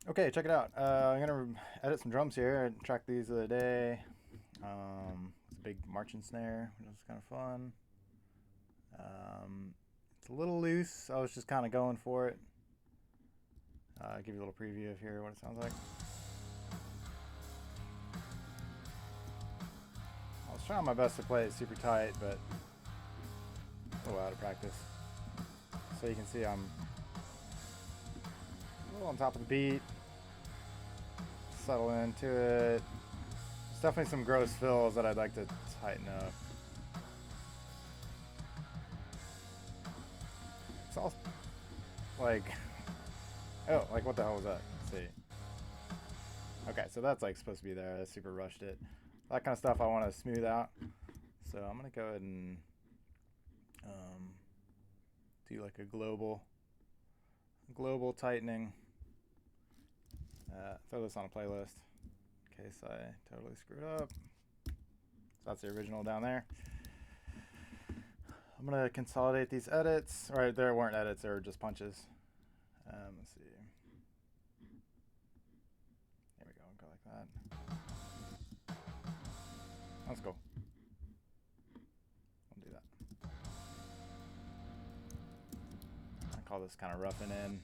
Okay, check it out. I'm gonna edit some drums here and track these the other day. It's a big marching snare, which is kind of fun. It's a little loose. I was just kind of going for it. Give you a little preview of here what it sounds like. I was trying my best to play it super tight, but a little out of practice. So you can see I'm a little on top of the beat. Settle into it. There's definitely some gross fills that I'd like to tighten up. It's all like, oh, like what the hell was that? Let's see. Okay, so that's like supposed to be there. I super rushed it. That kind of stuff I want to smooth out. So I'm gonna go ahead and do like a global tightening. Throw this on a playlist in case I totally screwed up. So that's the original down there. I'm gonna consolidate these edits. Or there weren't edits; they were just punches. Let's see. There we go. Go like that. Let's go. We'll do that. I call this kind of roughing in.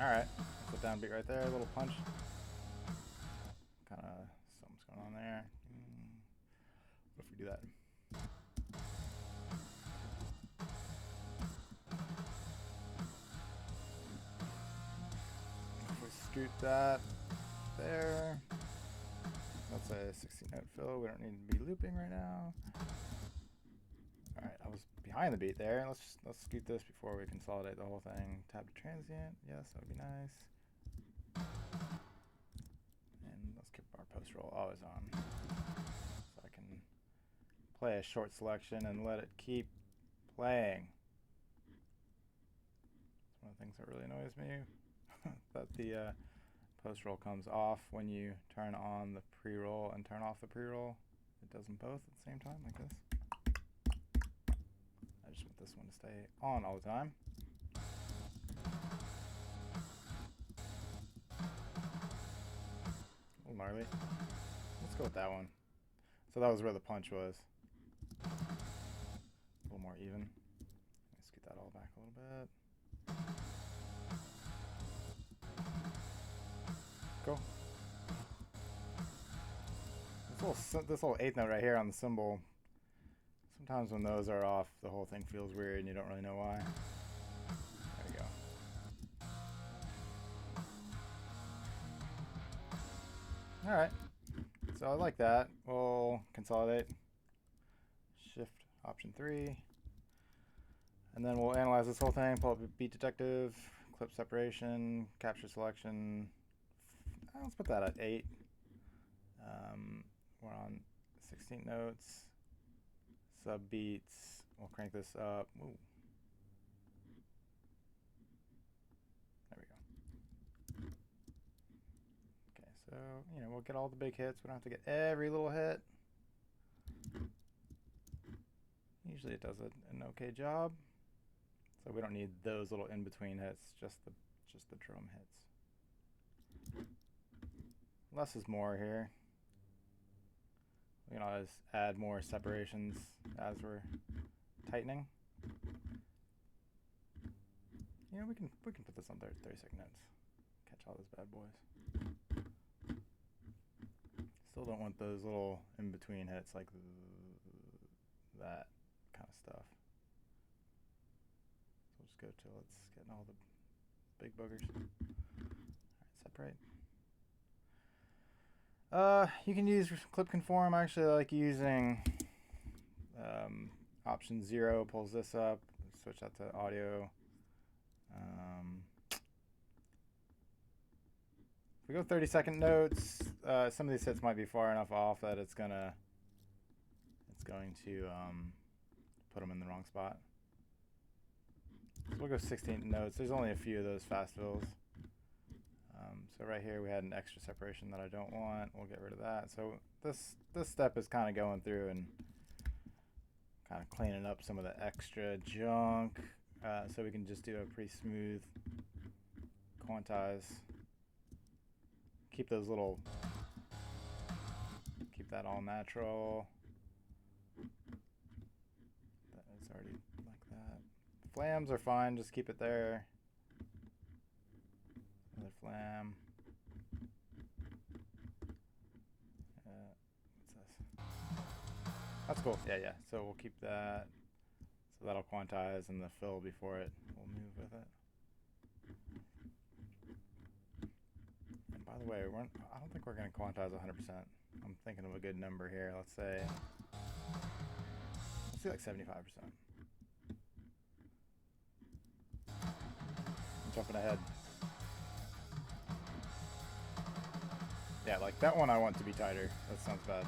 Alright, put down beat right there, a little punch. Kind of something's going on there. What if we do that? If we scoot that there. That's a 16 note fill. We don't need to be looping right now. Alright, I was behind the beat there. Let's scoot this before we consolidate the whole thing. Tab to transient. Yes, that would be nice. And let's keep our post roll always on. So I can play a short selection and let it keep playing. It's one of the things that really annoys me. That the post roll comes off when you turn on the pre-roll and turn off the pre-roll. It does them both at the same time, like this. I just want this one to stay on all the time. A little gnarly. Let's go with that one. So that was where the punch was. A little more even. Let me scoot that all back a little bit. Go. This little eighth note right here on the cymbal. Sometimes when those are off, the whole thing feels weird and you don't really know why. There we go. Alright. So I like that. We'll consolidate. Shift Option 3. And then we'll analyze this whole thing. Pull up beat detective, clip separation, capture selection. Let's put that at 8. We're on 16 notes. Sub beats. We'll crank this up. Ooh. There we go. Okay, so we'll get all the big hits. We don't have to get every little hit. Usually it does an okay job. So we don't need those little in-between hits, just the drum hits. Less is more here. We can always add more separations as we're tightening. We can put this on 30-second notes. Catch all those bad boys. Still don't want those little in-between hits like that kind of stuff. So we'll just go till it's getting all the big boogers. Alright, separate. You can use clip conform. I actually like using option 0 pulls this up. Switch that to audio. If we go 30-second notes, some of these hits might be far enough off that it's going to put them in the wrong spot. So we'll go 16 notes. There's only a few of those fast fills. So right here we had an extra separation that I don't want. We'll get rid of that. So this step is kind of going through and kind of cleaning up some of the extra junk, so we can just do a pretty smooth quantize. Keep those little, keep that all natural. That is already like that. Flams are fine, just keep it there. Another flam. What's this? That's cool. Yeah. So we'll keep that. So that'll quantize and the fill before it will move with it. And by the way, I don't think we're going to quantize 100%. I'm thinking of a good number here. Let's do like 75%. I'm jumping ahead. Yeah, like that one I want to be tighter. That sounds bad.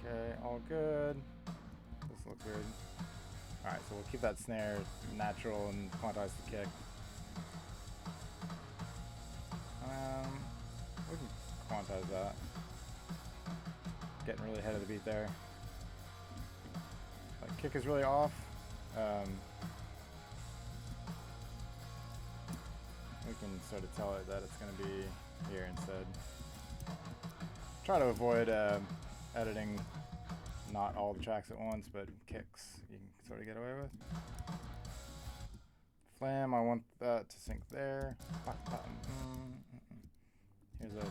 Okay, all good. This looks weird. Alright, so we'll keep that snare natural and quantize the kick. We can quantize that. Getting really ahead of the beat there. Like, kick is really off. We can sort of tell it that it's going to be here instead. Try to avoid editing not all the tracks at once, but kicks you can sort of get away with. Flam, I want that to sync there. Here's a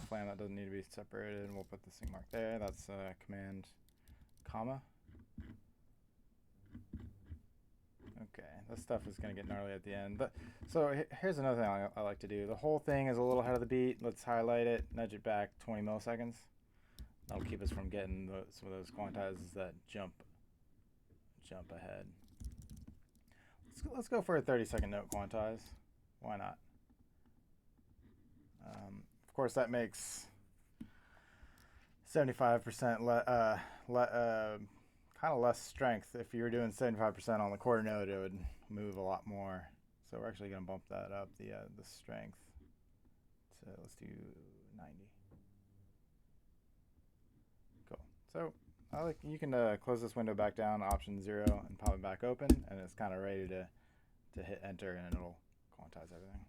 flam that doesn't need to be separated, and we'll put the sync mark there. That's command comma. Okay, this stuff is going to get gnarly at the end. But so here's another thing I like to do. The whole thing is a little ahead of the beat. Let's highlight it, nudge it back 20 milliseconds. That'll keep us from getting some of those quantizes that jump ahead. Let's go for a 30-second note quantize. Why not? Of course, that makes 75% kind of less strength. If you were doing 75% on the quarter note, it would move a lot more. So we're actually going to bump that up, the strength. So let's do 90. Cool. So you can close this window back down, Option 0, and pop it back open, and it's kind of ready to hit enter, and it'll quantize everything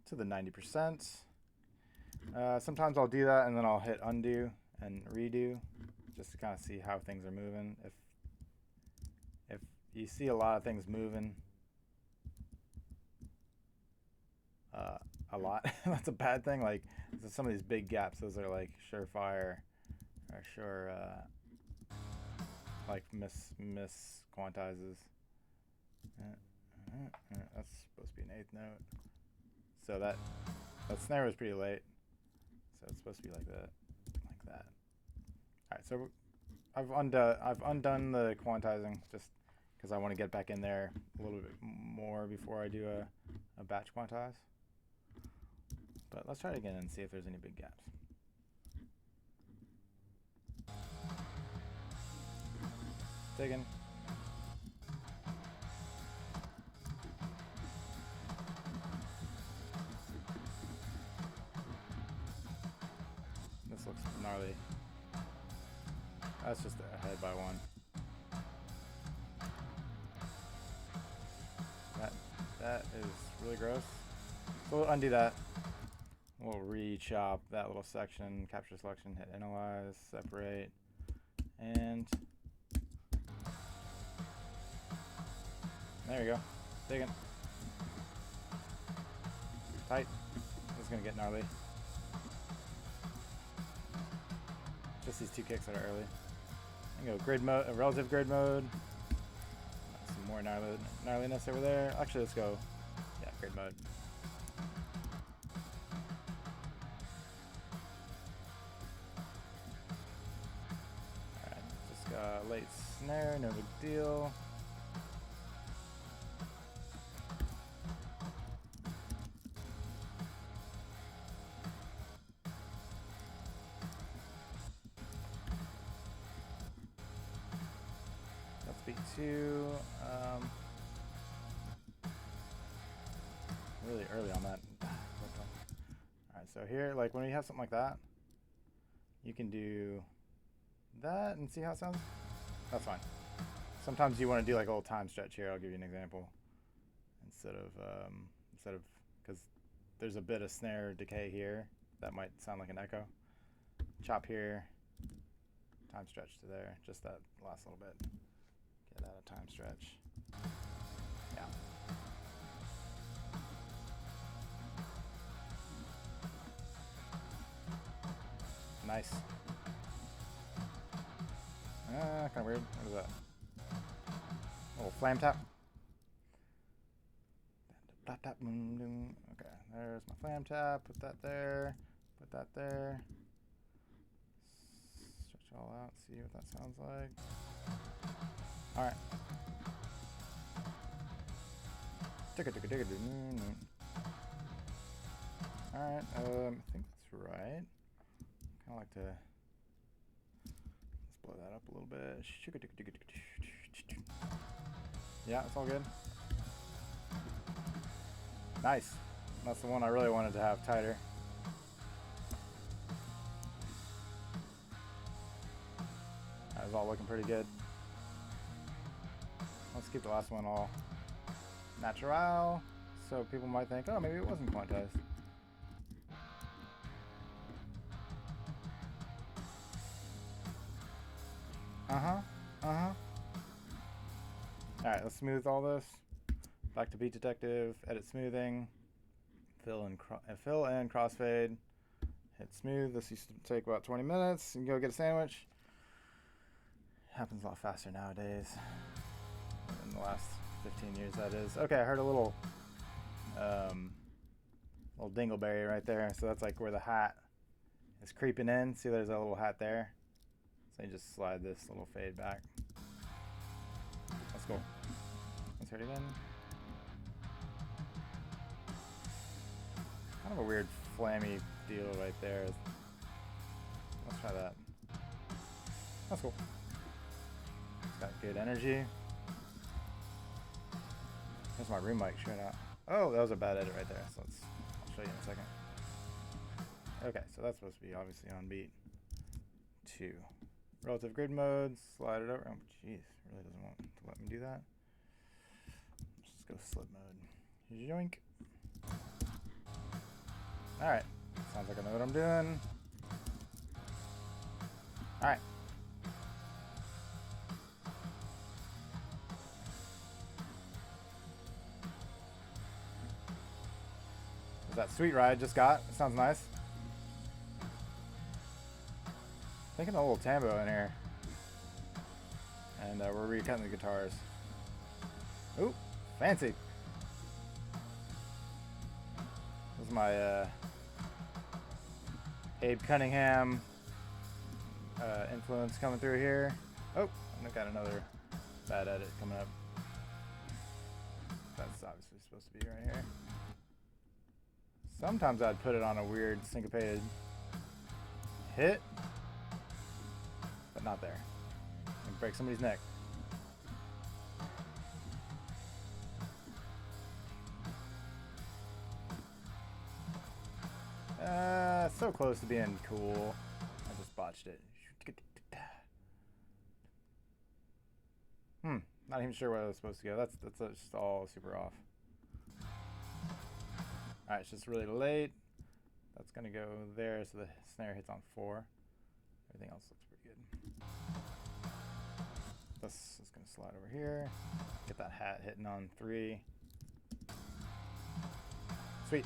to the 90%. Sometimes I'll do that, and then I'll hit undo and redo, just to kind of see how things are moving. If you see a lot of things moving a lot, that's a bad thing. Like some of these big gaps, those are like surefire or sure like miss quantizes. That's supposed to be an 8th note. So that snare was pretty late. So it's supposed to be like that. Alright, so I've undone the quantizing just because I want to get back in there a little bit more before I do a batch quantize. But let's try it again and see if there's any big gaps. Digging. This looks gnarly. That's just ahead by 1. That is really gross. So we'll undo that. We'll re-chop that little section, capture selection, hit analyze, separate, and there you go. Digging. Tight. It's gonna get gnarly. Just these 2 kicks that are early. I can go grid mode, relative grid mode. Some more gnarliness over there. Actually, let's go, grid mode. Alright, just got late snare, no big deal. too really early on that. Alright, so here, like when you have something like that, you can do that and see how it sounds. That's fine. Sometimes you want to do like a little time stretch here. I'll give you an example. Instead of, because there's a bit of snare decay here that might sound like an echo. Chop here, time stretch to there, just that last little bit. Get out of time stretch. Yeah. Nice. Kind of weird. What is that? Little flame tap. Okay, there's my flame tap. Put that there. Put that there. Stretch it all out. See what that sounds like. All right. All right. I think that's right. Kind of like to. Let's blow that up a little bit. Yeah, it's all good. Nice. That's the one I really wanted to have tighter. That was all looking pretty good. Let's keep the last one all natural, so people might think, oh, maybe it wasn't quantized. Alright, let's smooth all this. Back to Beat Detective, edit smoothing, fill and crossfade, hit smooth. This used to take about 20 minutes. You can go get a sandwich. Happens a lot faster nowadays. In the last 15 years, that is. Okay, I heard a little dingleberry right there. So that's like where the hat is creeping in. See, there's a little hat there. So you just slide this little fade back. Let's go. Let's hear it again. Kind of a weird flammy deal right there. Let's try that. That's cool. It's got good energy. Here's my room mic showing out. Oh, that was a bad edit right there. So I'll show you in a second. Okay, so that's supposed to be obviously on beat 2. Relative grid mode, slide it over. Oh, jeez, really doesn't want to let me do that. Let's just go slip mode. Yoink. Alright, sounds like I know what I'm doing. Alright. That Sweet Ride just got. It sounds nice. Thinking a little tambo in here. And we're recutting the guitars. Ooh, fancy. This is my Abe Cunningham influence coming through here. Oh, I got another bad edit coming up. That's obviously supposed to be right here. Sometimes I'd put it on a weird syncopated hit, but not there. And break somebody's neck. So close to being cool. I just botched it. Not even sure where that was supposed to go. That's just all super off. Alright, it's just really late. That's gonna go there, so the snare hits on 4. Everything else looks pretty good. This is gonna slide over here. Get that hat hitting on 3. Sweet.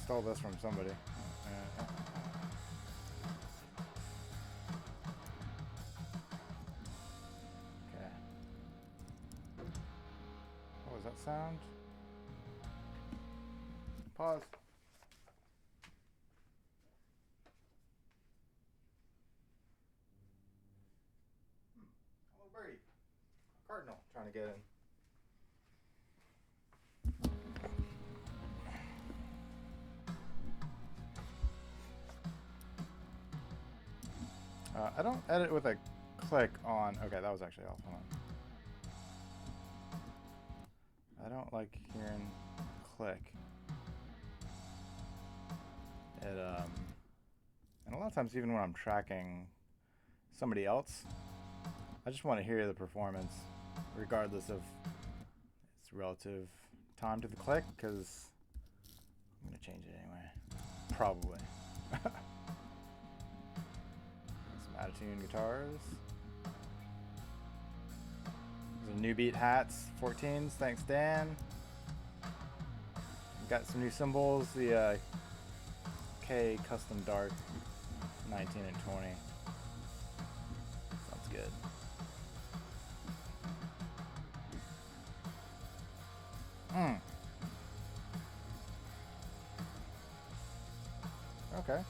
Stole this from somebody. Was that sound? Pause. Hello, birdie. A cardinal trying to get in. I don't edit with a click on. Okay, that was actually off. Hold on. I don't like hearing click. It and a lot of times, even when I'm tracking somebody else, I just want to hear the performance, regardless of its relative time to the click, because I'm gonna change it anyway. Probably. Attitude guitars. These are New Beat hats, 14s. Thanks, Dan. Got some new cymbals. The K Custom Dark 19 and 20. Sounds good. Okay.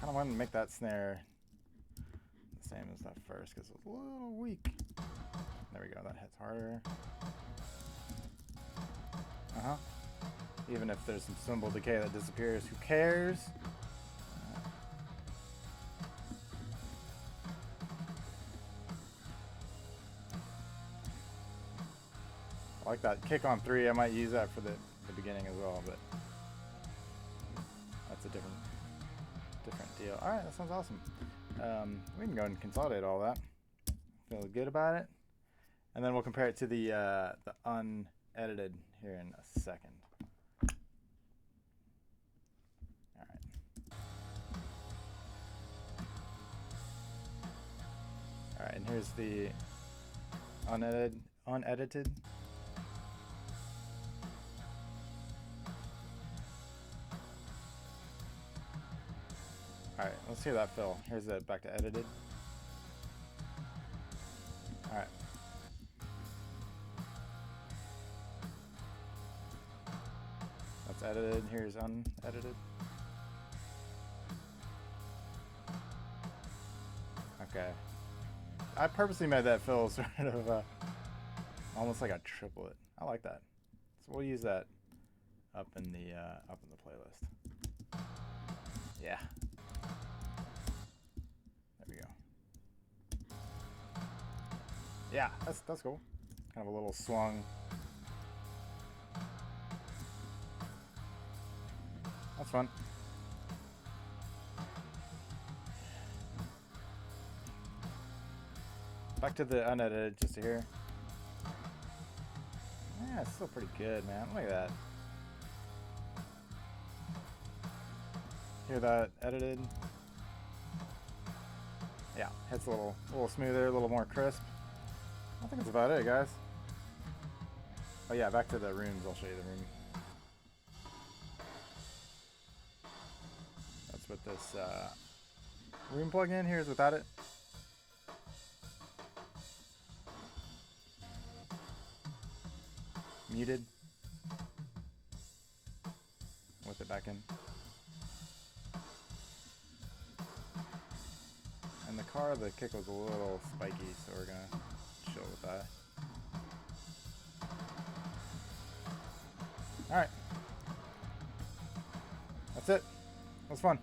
I wanted to make that snare the same as that first because it was a little weak. There we go, that hits harder. Even if there's some cymbal decay that disappears, who cares? I like that kick on 3. I might use that for the beginning as well, but that's a different deal. All right, that sounds awesome. We can go and consolidate all that. Feel good about it, and then we'll compare it to the unedited here in a second. All right. All right, and here's the unedited. Alright, let's hear that fill. Here's it back to edited. Alright. That's edited. Here's unedited. Okay. I purposely made that fill sort of almost like a triplet. I like that. So we'll use that up in the playlist. Yeah. Yeah, that's cool. Kind of a little swung. That's fun. Back to the unedited just to hear. Yeah, it's still pretty good, man. Look at that. Hear that edited? Yeah, hits a little smoother, a little more crisp. I think that's about it, guys. Oh yeah, back to the rooms. I'll show you the room. That's what this room plug-in here is without it. Muted. With it back in. In the car, the kick was a little spiky, so we're gonna chill with that. Alright. That's it. That was fun.